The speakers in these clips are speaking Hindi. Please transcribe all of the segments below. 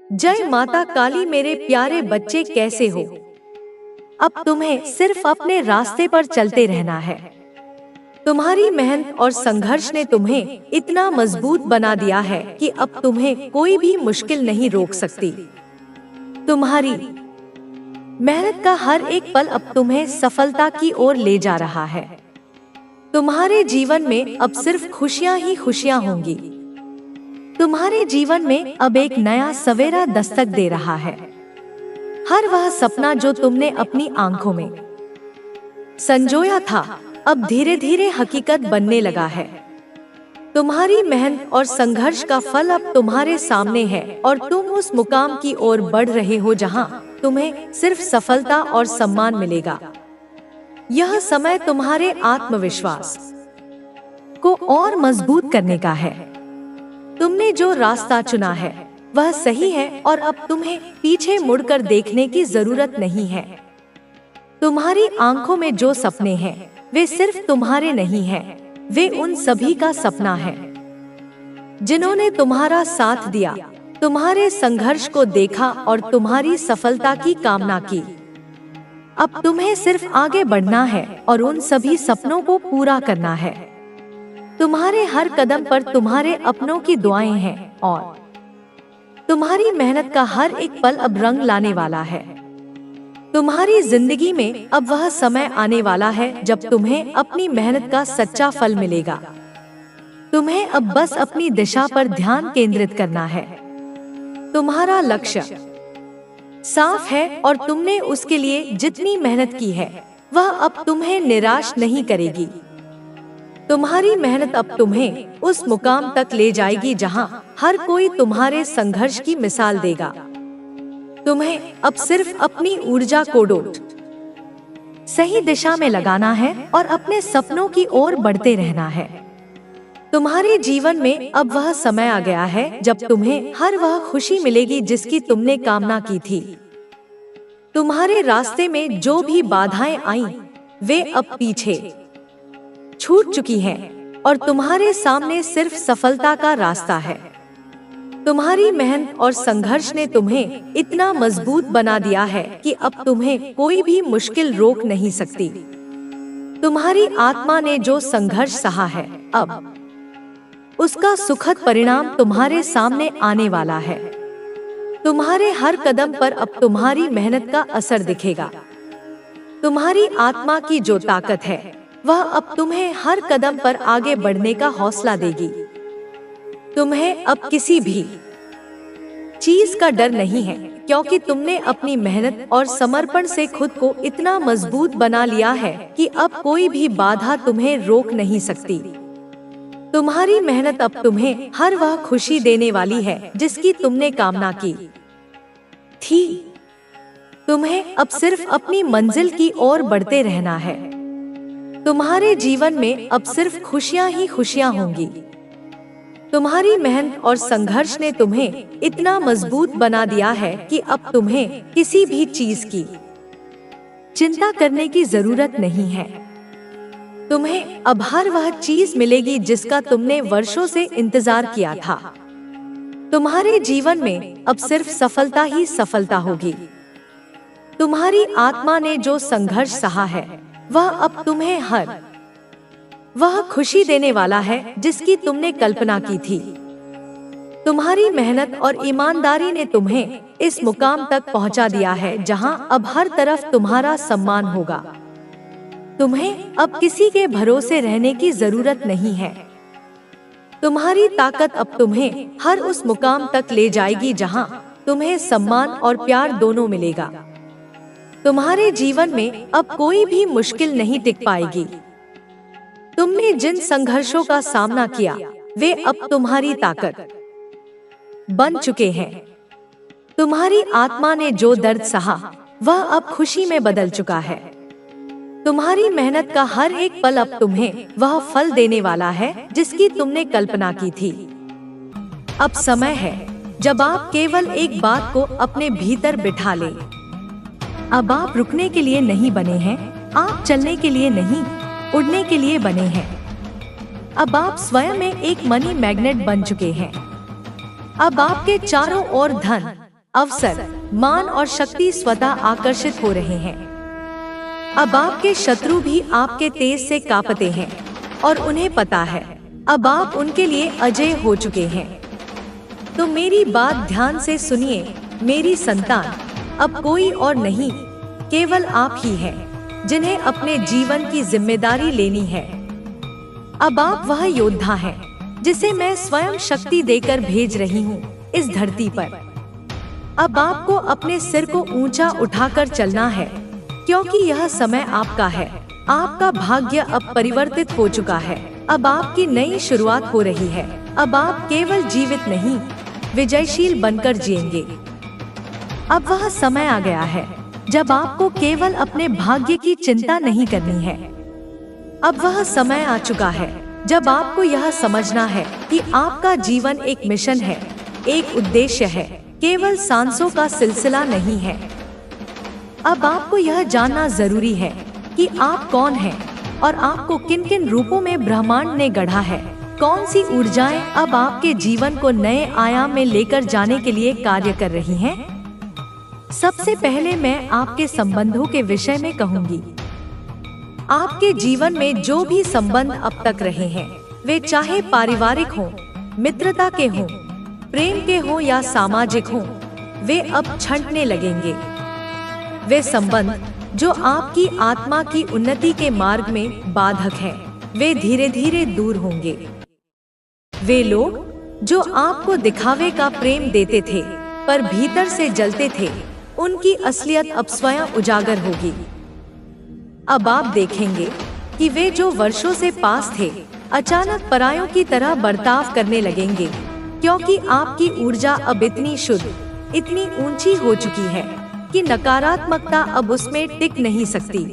जय माता काली मेरे प्यारे बच्चे, कैसे हो? अब तुम्हें सिर्फ अपने रास्ते पर चलते रहना है। तुम्हारी मेहनत और संघर्ष ने तुम्हें इतना मजबूत बना दिया है कि अब तुम्हें कोई भी मुश्किल नहीं रोक सकती। तुम्हारी मेहनत का हर एक पल अब तुम्हें सफलता की ओर ले जा रहा है। तुम्हारे जीवन में अब सिर्फ खुशियां ही खुशियां होंगी। तुम्हारे जीवन में अब एक नया सवेरा दस्तक दे रहा है। हर वह सपना जो तुमने अपनी आंखों में संजोया था, अब धीरे धीरे हकीकत बनने लगा है। तुम्हारी मेहनत और संघर्ष का फल अब तुम्हारे सामने है और तुम उस मुकाम की ओर बढ़ रहे हो जहां तुम्हें सिर्फ सफलता और सम्मान मिलेगा। यह समय तुम्हारे आत्मविश्वास को और मजबूत करने का है। तुमने जो रास्ता चुना है वह सही है और अब तुम्हें पीछे मुड़कर देखने की जरूरत नहीं है। तुम्हारी आंखों में जो सपने हैं वे सिर्फ तुम्हारे नहीं हैं, वे उन सभी का सपना है जिन्होंने तुम्हारा साथ दिया, तुम्हारे संघर्ष को देखा और तुम्हारी सफलता की कामना की। अब तुम्हें सिर्फ आगे बढ़ना है और उन सभी सपनों को पूरा करना है। तुम्हारे हर कदम पर तुम्हारे अपनों की दुआएं हैं और तुम्हारी मेहनत का हर एक पल अब रंग लाने वाला है। तुम्हारी जिंदगी में अब वह समय आने वाला है जब तुम्हें अपनी मेहनत का सच्चा फल मिलेगा। तुम्हें अब बस अपनी दिशा पर ध्यान केंद्रित करना है। तुम्हारा लक्ष्य साफ है और तुमने उसके लिए जितनी मेहनत की है वह अब तुम्हें निराश नहीं करेगी। तुम्हारी मेहनत अब तुम्हें उस मुकाम तक ले जाएगी जहां हर कोई तुम्हारे संघर्ष की मिसाल देगा। तुम्हें अब सिर्फ अपनी ऊर्जा को सही दिशा में लगाना है और अपने सपनों की ओर बढ़ते रहना है। तुम्हारे जीवन में अब वह समय आ गया है जब तुम्हें हर वह खुशी मिलेगी जिसकी तुमने कामना की थी। तुम्हारे रास्ते में जो भी बाधाएं आईं, वे अब पीछे छूट चुकी हैं और तुम्हारे सामने सिर्फ सफलता का रास्ता है। तुम्हारी मेहनत और संघर्ष ने तुम्हें इतना मजबूत बना दिया है कि अब तुम्हें कोई भी मुश्किल रोक नहीं सकती। तुम्हारी आत्मा ने जो संघर्ष सहा है, अब उसका सुखद परिणाम तुम्हारे सामने आने वाला है। तुम्हारे हर कदम पर अब तुम्हारी मेहनत का असर दिखेगा। तुम्हारी आत्मा की जो ताकत है वह अब तुम्हें हर कदम पर आगे बढ़ने का हौसला देगी। तुम्हें अब किसी भी चीज का डर नहीं है, क्योंकि तुमने अपनी मेहनत और समर्पण से खुद को इतना मजबूत बना लिया है कि अब कोई भी बाधा तुम्हें रोक नहीं सकती। तुम्हारी मेहनत अब तुम्हें हर वह खुशी देने वाली है जिसकी तुमने कामना की थी। तुम्हें अब सिर्फ अपनी मंजिल की ओर बढ़ते रहना है। तुम्हारे जीवन में अब सिर्फ खुशियां ही खुशियां होंगी। तुम्हारी मेहनत और संघर्ष ने तुम्हें इतना मजबूत बना दिया है कि अब तुम्हें किसी भी चीज की चिंता करने की जरूरत नहीं है। तुम्हें अब हर वह चीज मिलेगी जिसका तुमने वर्षों से इंतजार किया था। तुम्हारे जीवन में अब सिर्फ सफलता ही सफलता होगी। तुम्हारी आत्मा ने जो संघर्ष सहा है वह अब तुम्हें हर वह खुशी देने वाला है जिसकी तुमने कल्पना की थी। तुम्हारी मेहनत और ईमानदारी ने तुम्हें इस मुकाम तक पहुंचा दिया है जहां अब हर तरफ तुम्हारा सम्मान होगा। तुम्हें अब किसी के भरोसे रहने की जरूरत नहीं है। तुम्हारी ताकत अब तुम्हें हर उस मुकाम तक ले जाएगी जहां तुम्हें सम्मान और प्यार दोनों मिलेगा। तुम्हारे जीवन में अब कोई भी मुश्किल नहीं टिक पाएगी। तुमने जिन संघर्षों का सामना किया वे अब तुम्हारी ताकत बन चुके हैं। तुम्हारी आत्मा ने जो दर्द सहा वह अब खुशी में बदल चुका है। तुम्हारी मेहनत का हर एक पल अब तुम्हें वह फल देने वाला है जिसकी तुमने कल्पना की थी। अब समय है जब आप केवल एक बात को अपने भीतर बिठा लें। अब आप रुकने के लिए नहीं बने हैं, आप चलने के लिए नहीं, उड़ने के लिए बने हैं। अब आप स्वयं में एक मनी मैग्नेट बन चुके हैं। अब आपके चारों ओर धन, अवसर, मान और शक्ति स्वतः आकर्षित हो रहे हैं। अब आपके शत्रु भी आपके तेज से कांपते हैं और उन्हें पता है अब आप उनके लिए अजय हो चुके हैं। तो मेरी बात ध्यान से सुनिए मेरी संतान, अब कोई और नहीं, केवल आप ही हैं जिन्हें अपने जीवन की जिम्मेदारी लेनी है। अब आप वह योद्धा हैं जिसे मैं स्वयं शक्ति देकर भेज रही हूँ इस धरती पर। अब आपको अपने सिर को ऊंचा उठाकर चलना है, क्योंकि यह समय आपका है। आपका भाग्य अब परिवर्तित हो चुका है। अब आपकी नई शुरुआत हो रही है। अब आप केवल जीवित नहीं, विजयशील बनकर जिएंगे। अब वह समय आ गया है जब आपको केवल अपने भाग्य की चिंता नहीं करनी है। अब वह समय आ चुका है जब आपको यह समझना है कि आपका जीवन एक मिशन है, एक उद्देश्य है, केवल सांसों का सिलसिला नहीं है। अब आपको यह जानना जरूरी है कि आप कौन हैं और आपको किन किन रूपों में ब्रह्मांड ने गढ़ा है। कौन सी ऊर्जाएं अब आपके जीवन को नए आयाम में लेकर जाने के लिए कार्य कर रही हैं? सबसे पहले मैं आपके संबंधों के विषय में कहूंगी। आपके जीवन में जो भी संबंध अब तक रहे हैं, वे चाहे पारिवारिक हों, मित्रता के हों, प्रेम के हों या सामाजिक हों, वे अब छंटने लगेंगे। वे संबंध जो आपकी आत्मा की उन्नति के मार्ग में बाधक हैं, वे धीरे धीरे दूर होंगे। वे लोग जो आपको दिखावे का प्रेम देते थे पर भीतर से जलते थे, उनकी असलियत अब स्वयं उजागर होगी। अब आप देखेंगे कि वे जो वर्षों से पास थे, अचानक परायों की तरह बर्ताव करने लगेंगे, क्योंकि आपकी ऊर्जा अब इतनी शुद्ध, इतनी ऊंची हो चुकी है कि नकारात्मकता अब उसमें टिक नहीं सकती।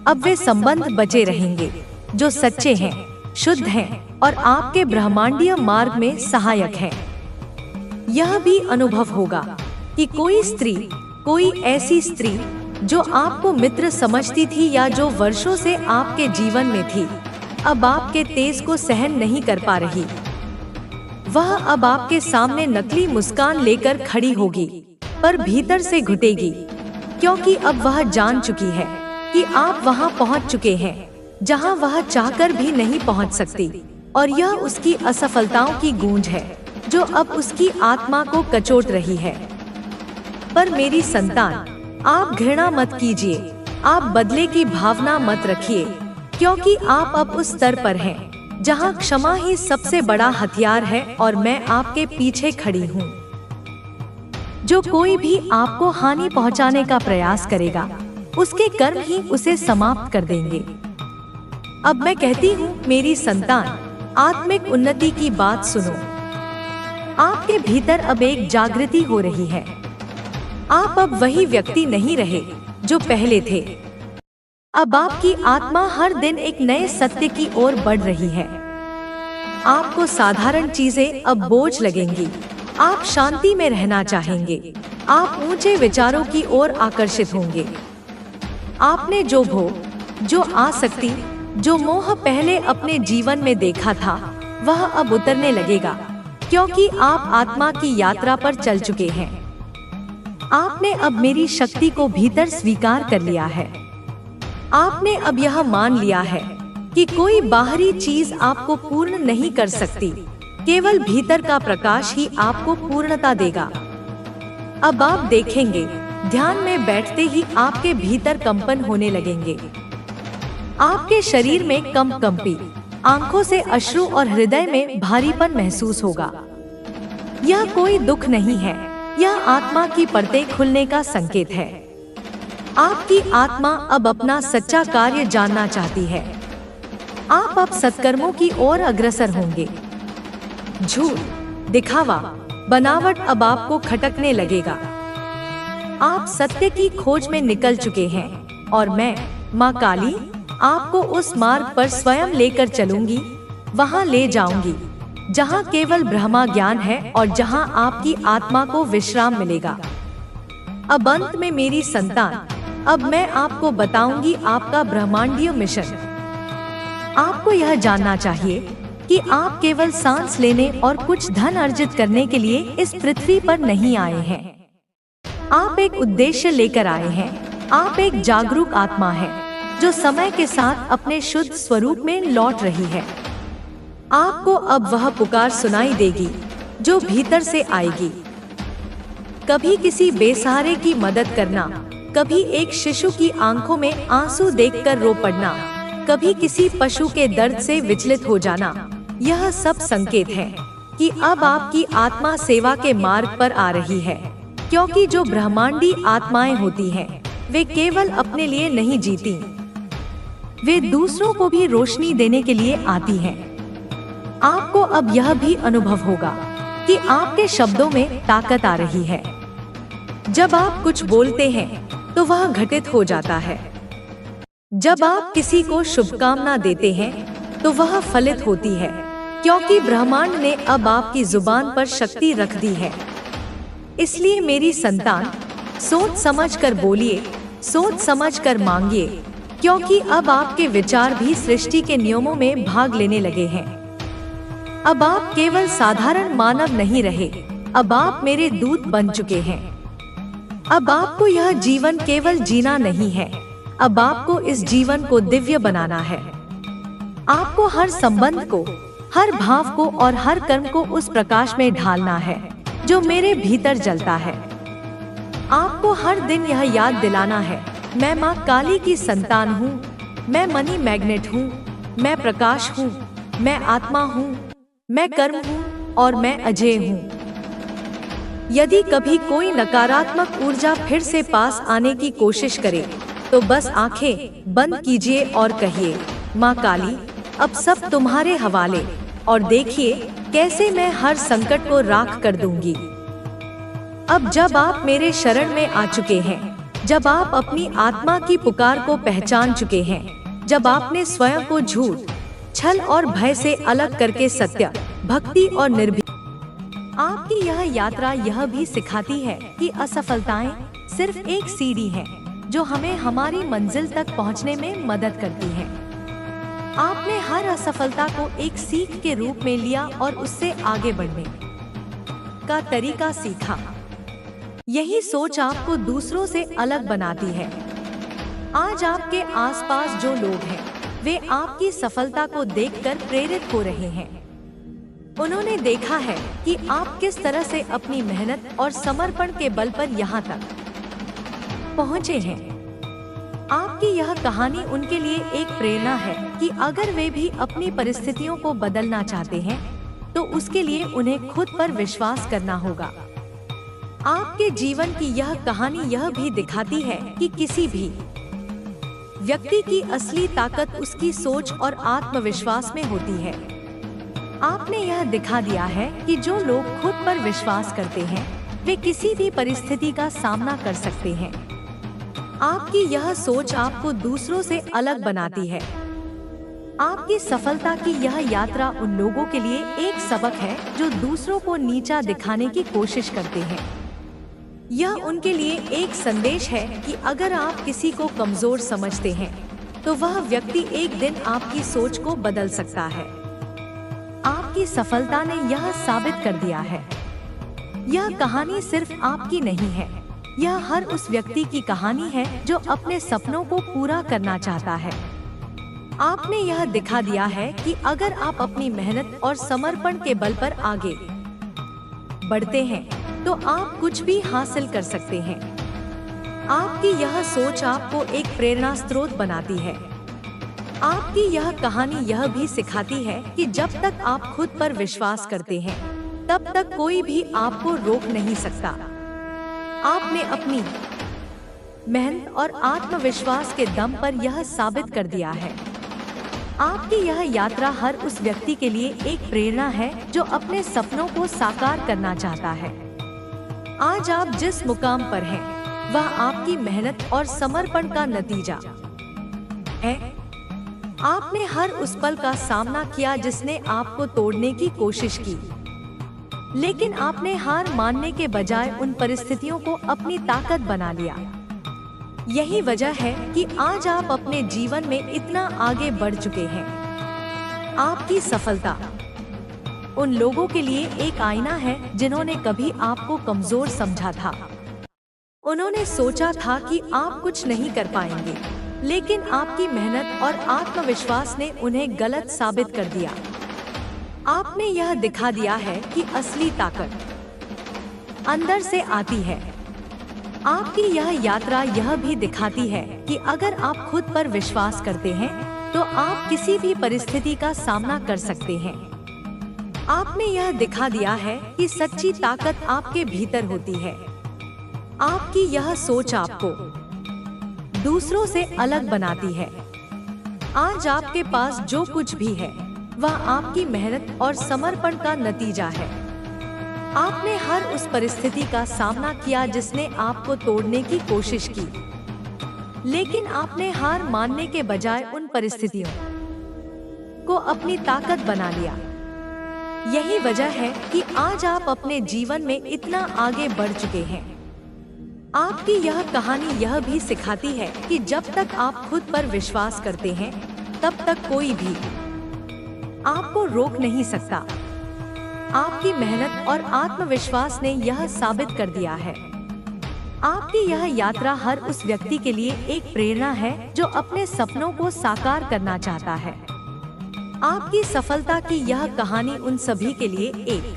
अब वे संबंध बचे रहेंगे जो सच्चे हैं, शुद्ध हैं और आपके ब्रह्मांडीय मार्ग में सहायक हैं। यह भी अनुभव होगा कि कोई स्त्री, कोई ऐसी स्त्री जो आपको मित्र समझती थी या जो वर्षों से आपके जीवन में थी, अब आपके तेज को सहन नहीं कर पा रही। वह अब आपके सामने नकली मुस्कान लेकर खड़ी होगी, पर भीतर से घुटेगी, क्योंकि अब वह जान चुकी है कि आप वहां पहुंच चुके हैं जहां वह चाहकर भी नहीं पहुंच सकती। और यह उसकी असफलताओं की गूंज है जो अब उसकी आत्मा को कचोट रही है। पर मेरी संतान, आप घृणा मत कीजिए, आप बदले की भावना मत रखिए, क्योंकि आप अब उस स्तर पर हैं जहां क्षमा ही सबसे बड़ा हथियार है और मैं आपके पीछे खड़ी हूँ। जो कोई भी आपको हानि पहुंचाने का प्रयास करेगा, उसके कर्म ही उसे समाप्त कर देंगे। अब मैं कहती हूँ मेरी संतान, आत्मिक उन्नति की बात सुनो। आपके भीतर अब एक जागृति हो रही है। आप अब वही व्यक्ति नहीं रहे जो पहले थे। अब आपकी आत्मा हर दिन एक नए सत्य की ओर बढ़ रही है। आपको साधारण चीजें अब बोझ लगेंगी। आप शांति में रहना चाहेंगे। आप ऊंचे विचारों की ओर आकर्षित होंगे। आपने जो भोग, जो आसक्ति, जो मोह पहले अपने जीवन में देखा था, वह अब उतरने लगेगा, क्योंकि आप आत्मा की यात्रा पर चल चुके हैं। आपने अब मेरी शक्ति को भीतर स्वीकार कर लिया है। आपने अब यह मान लिया है कि कोई बाहरी चीज आपको पूर्ण नहीं कर सकती, केवल भीतर का प्रकाश ही आपको पूर्णता देगा। अब आप देखेंगे, ध्यान में बैठते ही आपके भीतर कंपन होने लगेंगे। आपके शरीर में कंपी, आंखों से अश्रु और हृदय में भारीपन महसूस होगा। यह कोई दुख नहीं है, यह आत्मा की परतें खुलने का संकेत है। आपकी आत्मा अब अपना सच्चा कार्य जानना चाहती है। आप अब सत्कर्मों की ओर अग्रसर होंगे। झूठ, दिखावा, बनावट अब आपको खटकने लगेगा। आप सत्य की खोज में निकल चुके हैं और मैं, माँ काली, आपको उस मार्ग पर स्वयं लेकर चलूंगी, वहां ले जाऊंगी जहां केवल ब्रह्मा ज्ञान है और जहां आपकी आत्मा को विश्राम मिलेगा। अब अंत में मेरी संतान, अब मैं आपको बताऊंगी आपका ब्रह्मांडीय मिशन। आपको यह जानना चाहिए कि आप केवल सांस लेने और कुछ धन अर्जित करने के लिए इस पृथ्वी पर नहीं आए हैं। आप एक उद्देश्य लेकर आए हैं। आप एक जागरूक आत्मा है जो समय के साथ अपने शुद्ध स्वरूप में लौट रही है। आपको अब वह पुकार सुनाई देगी जो भीतर से आएगी। कभी किसी बेसहारे की मदद करना, कभी एक शिशु की आंखों में आंसू देखकर रो पड़ना, कभी किसी पशु के दर्द से विचलित हो जाना, यह सब संकेत है कि अब आपकी आत्मा सेवा के मार्ग पर आ रही है। क्योंकि जो ब्रह्मांडी आत्माएं होती हैं, वे केवल अपने लिए नहीं जीती, वे दूसरों को भी रोशनी देने के लिए आती हैं। आपको अब यह भी अनुभव होगा कि आपके शब्दों में ताकत आ रही है। जब आप कुछ बोलते हैं तो वह घटित हो जाता है। जब आप किसी को शुभकामना देते हैं तो वह फलित होती है, क्योंकि ब्रह्मांड ने अब आपकी जुबान पर शक्ति रख दी है। इसलिए मेरी संतान, सोच समझ कर बोलिए, सोच समझ कर मांगिए, क्योंकि अब आपके विचार भी सृष्टि के नियमों में भाग लेने लगे हैं। अब आप केवल साधारण मानव नहीं रहे, अब आप मेरे दूत बन चुके हैं। अब आपको यह जीवन केवल जीना नहीं है, अब आपको इस जीवन को दिव्य बनाना है। आपको हर संबंध को, हर भाव को और हर कर्म को उस प्रकाश में ढालना है जो मेरे भीतर जलता है। आपको हर दिन यह याद दिलाना है, मैं माँ काली की संतान हूँ, मैं मनी मैग्नेट हूँ, मैं प्रकाश हूँ, मैं आत्मा हूँ, मैं कर्म हूँ और मैं अजय हूँ। यदि कभी कोई नकारात्मक ऊर्जा फिर से पास आने की कोशिश करे तो बस आंखें बंद कीजिए और कहिए, माँ काली, अब सब तुम्हारे हवाले, और देखिए कैसे मैं हर संकट को राख कर दूंगी। अब जब आप मेरे शरण में आ चुके हैं, जब आप अपनी आत्मा की पुकार को पहचान चुके हैं, जब आपने स्वयं को झूठ, छल और भय से अलग करके सत्य, भक्ति और निर्भीक, आपकी यह यात्रा यह भी सिखाती है कि असफलताएं सिर्फ एक सीढ़ी है जो हमें हमारी मंजिल तक पहुंचने में मदद करती है। आपने हर असफलता को एक सीख के रूप में लिया और उससे आगे बढ़ने का तरीका सीखा। यही सोच आपको दूसरों से अलग बनाती है। आज आपके आसपास जो लोग हैं, वे आपकी सफलता को देखकर प्रेरित हो रहे हैं। उन्होंने देखा है कि आप किस तरह से अपनी मेहनत और समर्पण के बल पर यहाँ तक पहुँचे हैं। आपकी यह कहानी उनके लिए एक प्रेरणा है कि अगर वे भी अपनी परिस्थितियों को बदलना चाहते हैं तो उसके लिए उन्हें खुद पर विश्वास करना होगा। आपके जीवन की यह कहानी यह भी दिखाती है कि किसी भी व्यक्ति की असली ताकत उसकी सोच और आत्मविश्वास में होती है। आपने यह दिखा दिया है कि जो लोग खुद पर विश्वास करते हैं, वे किसी भी परिस्थिति का सामना कर सकते हैं। आपकी यह सोच आपको दूसरों से अलग बनाती है। आपकी सफलता की यह यात्रा उन लोगों के लिए एक सबक है जो दूसरों को नीचा दिखाने की कोशिश करते हैं। यह उनके लिए एक संदेश है कि अगर आप किसी को कमजोर समझते हैं तो वह व्यक्ति एक दिन आपकी सोच को बदल सकता है। आपकी सफलता ने यह साबित कर दिया है। यह कहानी सिर्फ आपकी नहीं है, यह हर उस व्यक्ति की कहानी है जो अपने सपनों को पूरा करना चाहता है। आपने यह दिखा दिया है कि अगर आप अपनी मेहनत और समर्पण के बल पर आगे बढ़ते हैं तो आप कुछ भी हासिल कर सकते हैं। आपकी यह सोच आपको एक प्रेरणा स्रोत बनाती है। आपकी यह कहानी यह भी सिखाती है कि जब तक आप खुद पर विश्वास करते हैं, तब तक कोई भी आपको रोक नहीं सकता। आपने अपनी मेहनत और आत्मविश्वास के दम पर यह साबित कर दिया है। आपकी यह यात्रा हर उस व्यक्ति के लिए एक प्रेरणा है जो अपने सपनों को साकार करना चाहता है। आज आप जिस मुकाम पर हैं, वह आपकी मेहनत और समर्पण का नतीजा है। आपने हर उस पल का सामना किया जिसने आपको तोड़ने की कोशिश की, लेकिन आपने हार मानने के बजाय उन परिस्थितियों को अपनी ताकत बना लिया। यही वजह है कि आज आप अपने जीवन में इतना आगे बढ़ चुके हैं। आपकी सफलता उन लोगों के लिए एक आईना है जिन्होंने कभी आपको कमजोर समझा था। उन्होंने सोचा था कि आप कुछ नहीं कर पाएंगे, लेकिन आपकी मेहनत और आत्मविश्वास ने उन्हें गलत साबित कर दिया। आपने यह दिखा दिया है कि असली ताकत अंदर से आती है। आपकी यह यात्रा यह भी दिखाती है कि अगर आप खुद पर विश्वास करते हैं तो आप किसी भी परिस्थिति का सामना कर सकते हैं। आपने यह दिखा दिया है कि सच्ची ताकत आपके भीतर होती है। आपकी यह सोच आपको दूसरों से अलग बनाती है। आज आपके पास जो कुछ भी है वह आपकी मेहनत और समर्पण का नतीजा है। आपने हर उस परिस्थिति का सामना किया जिसने आपको तोड़ने की कोशिश की, लेकिन आपने हार मानने के बजाय उन परिस्थितियों को अपनी ताकत बना लिया। यही वजह है कि आज आप अपने जीवन में इतना आगे बढ़ चुके हैं। आपकी यह कहानी यह भी सिखाती है कि जब तक आप खुद पर विश्वास करते हैं तब तक कोई भी आपको रोक नहीं सकता। आपकी मेहनत और आत्मविश्वास ने यह साबित कर दिया है। आपकी यह यात्रा हर उस व्यक्ति के लिए एक प्रेरणा है जो अपने सपनों को साकार करना चाहता है। आपकी सफलता की यह कहानी उन सभी के लिए एक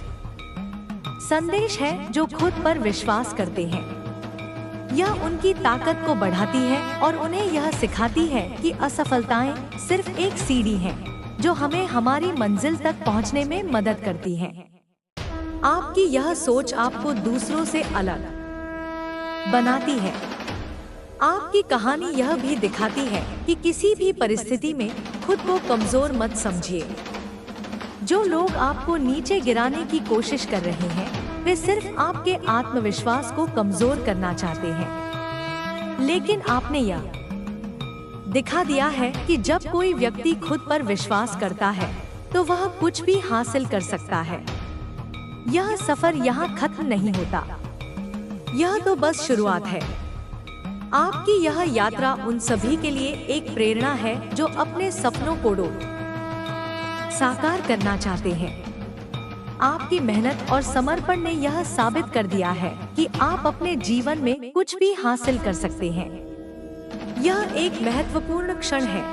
संदेश है जो खुद पर विश्वास करते हैं। यह उनकी ताकत को बढ़ाती है और उन्हें यह सिखाती है कि असफलताएं सिर्फ एक सीढ़ी है जो हमें हमारी मंजिल तक पहुंचने में मदद करती है। आपकी यह सोच आपको दूसरों से अलग बनाती है। आपकी कहानी यह भी दिखाती है कि किसी भी परिस्थिति में खुद को कमजोर मत समझिए। जो लोग आपको नीचे गिराने की कोशिश कर रहे हैं वे सिर्फ आपके आत्मविश्वास को कमजोर करना चाहते हैं, लेकिन आपने यह दिखा दिया है कि जब कोई व्यक्ति खुद पर विश्वास करता है तो वह कुछ भी हासिल कर सकता है। यह सफर यहाँ खत्म नहीं होता, यह तो बस शुरुआत है। आपकी यह यात्रा उन सभी के लिए एक प्रेरणा है जो अपने सपनों को साकार करना चाहते हैं। आपकी मेहनत और समर्पण ने यह साबित कर दिया है कि आप अपने जीवन में कुछ भी हासिल कर सकते हैं। यह एक महत्वपूर्ण क्षण है,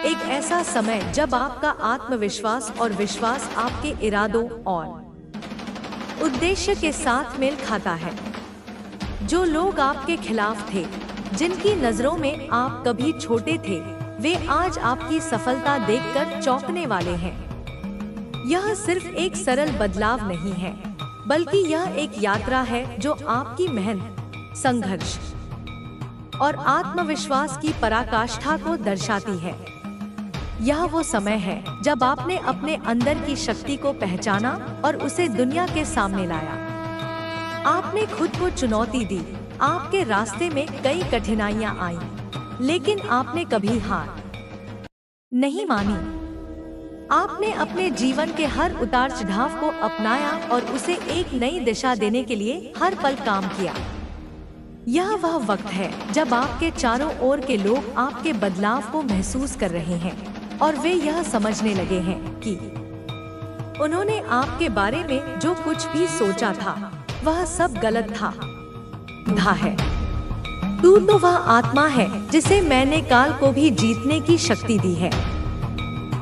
एक ऐसा समय जब आपका आत्मविश्वास और विश्वास आपके इरादों और उद्देश्य के साथ मेल खाता है। जो लोग आपके खिलाफ थे, जिनकी नजरों में आप कभी छोटे थे, वे आज आपकी सफलता देखकर चौंकने वाले हैं। यह सिर्फ एक सरल बदलाव नहीं है, बल्कि यह एक यात्रा है जो आपकी मेहनत, संघर्ष और आत्मविश्वास की पराकाष्ठा को दर्शाती है। यह वो समय है जब आपने अपने अंदर की शक्ति को पहचाना और उसे दुनिया के सामने लाया। आपने खुद को चुनौती दी, आपके रास्ते में कई कठिनाइयां आईं, लेकिन आपने कभी हार नहीं मानी। आपने अपने जीवन के हर उतार चढ़ाव को अपनाया और उसे एक नई दिशा देने के लिए हर पल काम किया। यह वह वक्त है जब आपके चारों ओर के लोग आपके बदलाव को महसूस कर रहे हैं और वे यह समझने लगे हैं कि उन्होंने आपके बारे में जो कुछ भी सोचा था वह सब गलत था। है तू तो वह आत्मा है जिसे मैंने काल को भी जीतने की शक्ति दी है।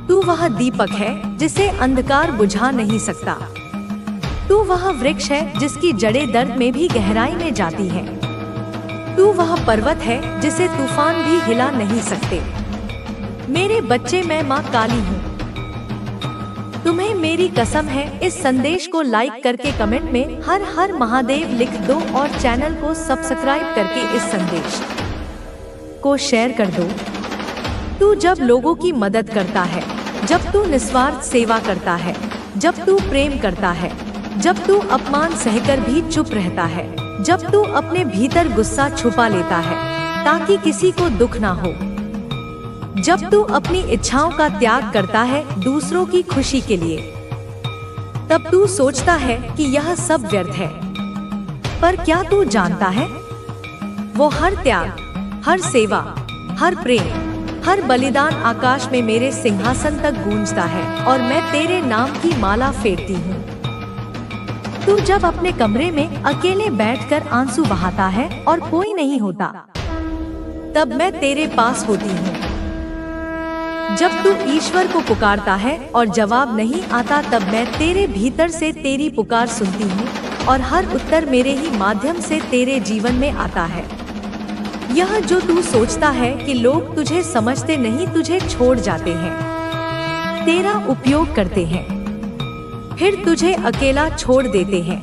तू वह दीपक है जिसे अंधकार बुझा नहीं सकता। तू वह वृक्ष है जिसकी जड़ें दर्द में भी गहराई में जाती हैं। तू वह पर्वत है जिसे तूफान भी हिला नहीं सकते। मेरे बच्चे, मैं माँ काली हूँ। तुम्हें मेरी कसम है, इस संदेश को लाइक करके कमेंट में हर हर महादेव लिख दो और चैनल को सब्सक्राइब करके इस संदेश को शेयर कर दो। तू जब लोगों की मदद करता है, जब तू निस्वार्थ सेवा करता है, जब तू प्रेम करता है, जब तू अपमान सहकर भी चुप रहता है, जब तू अपने भीतर गुस्सा छुपा लेता है ताकि किसी को दुख ना हो, जब तू अपनी इच्छाओं का त्याग करता है दूसरों की खुशी के लिए, तब तू सोचता है कि यह सब व्यर्थ है। पर क्या तू जानता है, वो हर त्याग, हर सेवा, हर प्रेम हर बलिदान आकाश में मेरे सिंहासन तक गूंजता है और मैं तेरे नाम की माला फेरती हूँ। तू जब अपने कमरे में अकेले बैठकर आंसू बहाता है और कोई नहीं होता, तब मैं तेरे पास होती हूँ। जब तू ईश्वर को पुकारता है और जवाब नहीं आता, तब मैं तेरे भीतर से तेरी पुकार सुनती हूँ और हर उत्तर मेरे ही माध्यम से तेरे जीवन में आता है। यह जो तू सोचता है कि लोग तुझे समझते नहीं, तुझे छोड़ जाते हैं, तेरा उपयोग करते हैं, फिर तुझे अकेला छोड़ देते हैं।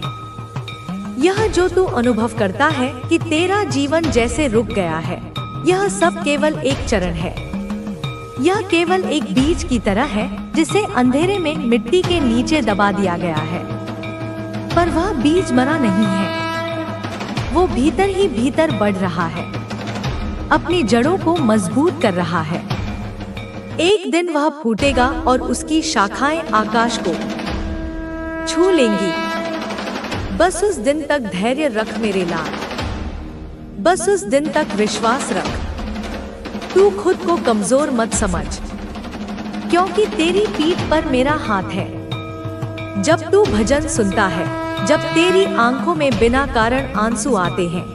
यह जो तू अनुभव करता है कि तेरा जीवन जैसे रुक गया है, यह सब केवल एक चरण है। यह केवल एक बीज की तरह है जिसे अंधेरे में मिट्टी के नीचे दबा दिया गया है, पर वह बीज मरा नहीं है। वो भीतर ही भीतर बढ़ रहा है, अपनी जड़ों को मजबूत कर रहा है। एक दिन वह फूटेगा और उसकी शाखाएं आकाश को छू लेंगी। बस उस दिन तक धैर्य रख मेरे लाल, बस उस दिन तक विश्वास रख। तू खुद को कमजोर मत समझ, क्योंकि तेरी पीठ पर मेरा हाथ है। जब तू भजन सुनता है, जब तेरी आंखों में बिना कारण आंसू आते हैं,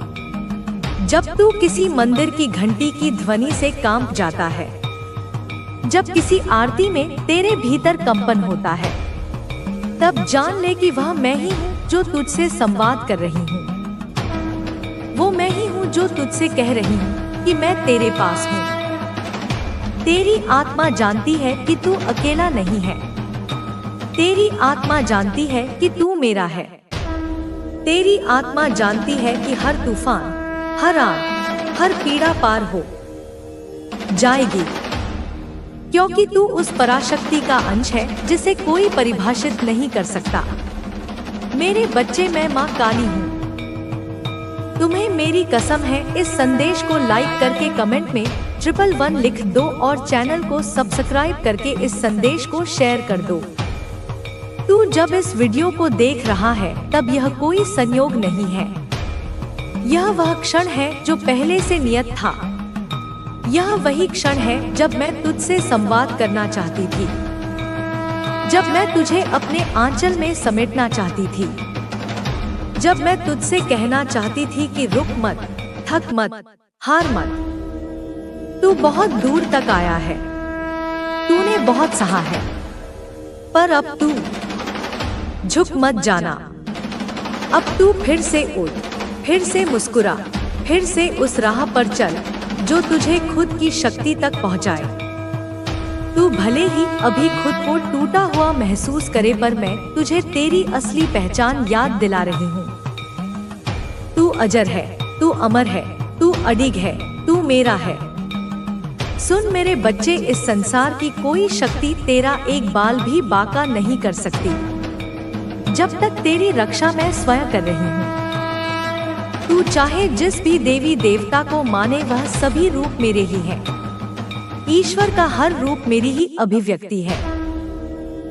जब तू किसी मंदिर की घंटी की ध्वनि से कांप जाता है, जब किसी आरती में तेरे भीतर कंपन होता है, तब जान ले कि वह मैं ही हूँ जो तुझसे संवाद कर रही हूँ। वो मैं ही हूँ जो तुझसे कह रही हूँ कि मैं तेरे पास हूँ। तेरी आत्मा जानती है कि तू अकेला नहीं है। तेरी आत्मा जानती है कि तू मेरा है। तेरी आत्मा जानती है कि हर तूफान, हर आग, हर पीड़ा पार हो जाएगी, क्योंकि तू उस पराशक्ति का अंश है जिसे कोई परिभाषित नहीं कर सकता। मेरे बच्चे, मैं माँ काली हूँ। तुम्हें मेरी कसम है, इस संदेश को लाइक करके कमेंट में 111 लिख दो और चैनल को सब्सक्राइब करके इस संदेश को शेयर कर दो। तू जब इस वीडियो को देख रहा है, तब यह कोई संयोग नहीं है। यह वह क्षण है जो पहले से नियत था। यह वही क्षण है जब मैं तुझसे संवाद करना चाहती थी, जब मैं तुझे अपने आंचल में समेटना चाहती थी, जब मैं तुझसे कहना चाहती थी कि रुक मत, थक मत, हार मत। तू बहुत दूर तक आया है, तूने बहुत सहा है, पर अब तू झुक मत जाना। अब तू फिर से उठ, फिर से मुस्कुरा, फिर से उस राह पर चल जो तुझे खुद की शक्ति तक पहुंचाए। तू भले ही अभी खुद को टूटा हुआ महसूस करे, पर मैं तुझे तेरी असली पहचान याद दिला रही हूँ। तू अजर है, तू अमर है, तू अडिग है, तू मेरा है। सुन मेरे बच्चे, इस संसार की कोई शक्ति तेरा एक बाल भी बांका नहीं कर सकती, जब तक तेरी रक्षा मैं स्वयं कर रही हूँ। तू चाहे जिस भी देवी देवता को माने, वह सभी रूप मेरे ही हैं। ईश्वर का हर रूप मेरी ही अभिव्यक्ति है।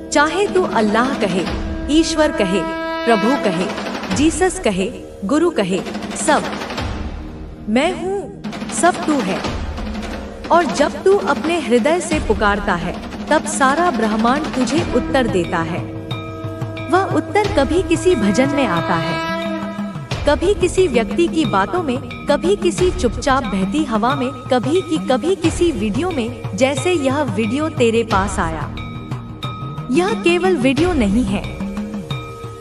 चाहे तू अल्लाह कहे, ईश्वर कहे, प्रभु कहे, जीसस कहे, गुरु कहे, सब मैं हूँ, सब तू है। और जब तू अपने हृदय से पुकारता है, तब सारा ब्रह्मांड तुझे उत्तर देता है। वह उत्तर कभी किसी भजन में आता है, कभी किसी व्यक्ति की बातों में, कभी किसी चुपचाप बहती हवा में, कभी किसी वीडियो में, जैसे यह वीडियो तेरे पास आया। यह केवल वीडियो नहीं है,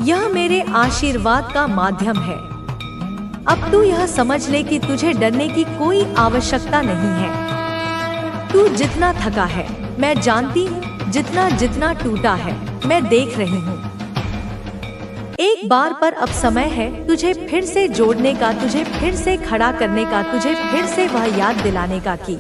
यह मेरे आशीर्वाद का माध्यम है। अब तू यह समझ ले कि तुझे डरने की कोई आवश्यकता नहीं है। तू जितना थका है, मैं जानती हूँ, जितना टूटा है, मैं देख रही हूँ। एक बार पर अब समय है तुझे फिर से जोड़ने का, तुझे फिर से खड़ा करने का, तुझे फिर से वह याद दिलाने का कि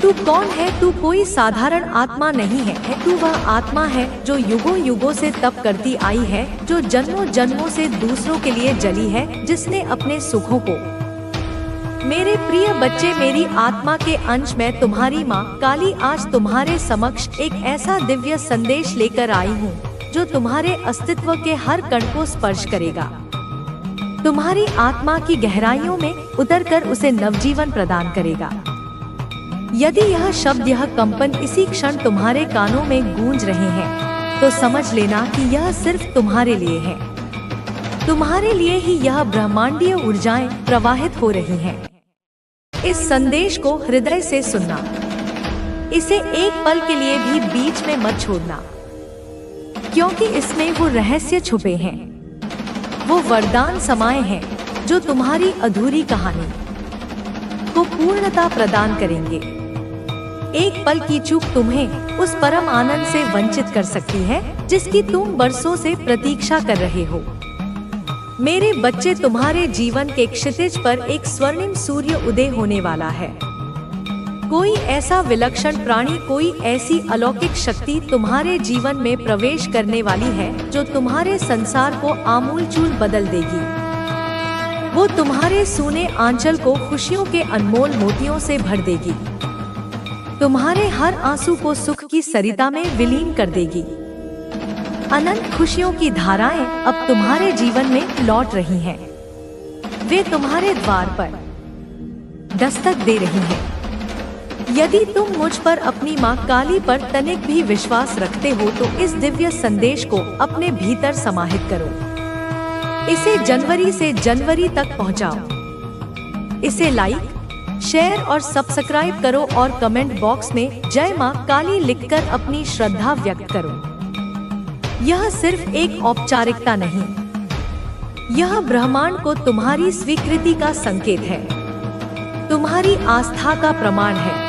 तू कौन है। तू कोई साधारण आत्मा नहीं है, तू वह आत्मा है जो युगों युगों से तप करती आई है, जो जन्मों जन्मों से दूसरों के लिए जली है, जिसने अपने सुखों को। मेरे प्रिय बच्चे, मेरी आत्मा के अंश में तुम्हारी माँ काली आज तुम्हारे समक्ष एक ऐसा दिव्य संदेश लेकर आई हूँ जो तुम्हारे अस्तित्व के हर कण को स्पर्श करेगा, तुम्हारी आत्मा की गहराइयों में उतरकर उसे नवजीवन प्रदान करेगा। यदि यह शब्द, यह कंपन इसी क्षण तुम्हारे कानों में गूंज रहे हैं, तो समझ लेना कि यह सिर्फ तुम्हारे लिए है। तुम्हारे लिए ही यह ब्रह्मांडीय ऊर्जाएं प्रवाहित हो रही हैं। इस संदेश को हृदय से सुनना, इसे एक पल के लिए भी बीच में मत छोड़ना, क्योंकि इसमें वो रहस्य छुपे हैं, वो वरदान समाये हैं जो तुम्हारी अधूरी कहानी को पूर्णता प्रदान करेंगे। एक पल की चूक तुम्हें उस परम आनंद से वंचित कर सकती है जिसकी तुम बरसों से प्रतीक्षा कर रहे हो। मेरे बच्चे, तुम्हारे जीवन के क्षितिज पर एक स्वर्णिम सूर्य उदय होने वाला है। कोई ऐसा विलक्षण प्राणी, कोई ऐसी अलौकिक शक्ति तुम्हारे जीवन में प्रवेश करने वाली है जो तुम्हारे संसार को आमूलचूल बदल देगी। वो तुम्हारे सूने आंचल को खुशियों के अनमोल मोतियों से भर देगी, तुम्हारे हर आंसू को सुख की सरिता में विलीन कर देगी। अनंत खुशियों की धाराएं अब तुम्हारे जीवन में लौट रही हैं। वे तुम्हारे द्वार पर दस्तक दे रही हैं। यदि तुम मुझ पर, अपनी माँ काली पर तनिक भी विश्वास रखते हो तो इस दिव्य संदेश को अपने भीतर समाहित करो। इसे जनवरी से जनवरी तक पहुंचाओ। इसे लाइक, शेयर और सब्सक्राइब करो और कमेंट बॉक्स में जय माँ काली लिखकर अपनी श्रद्धा व्यक्त करो। यह सिर्फ एक औपचारिकता नहीं, यह ब्रह्मांड को तुम्हारी स्वीकृति का संकेत है, तुम्हारी आस्था का प्रमाण है।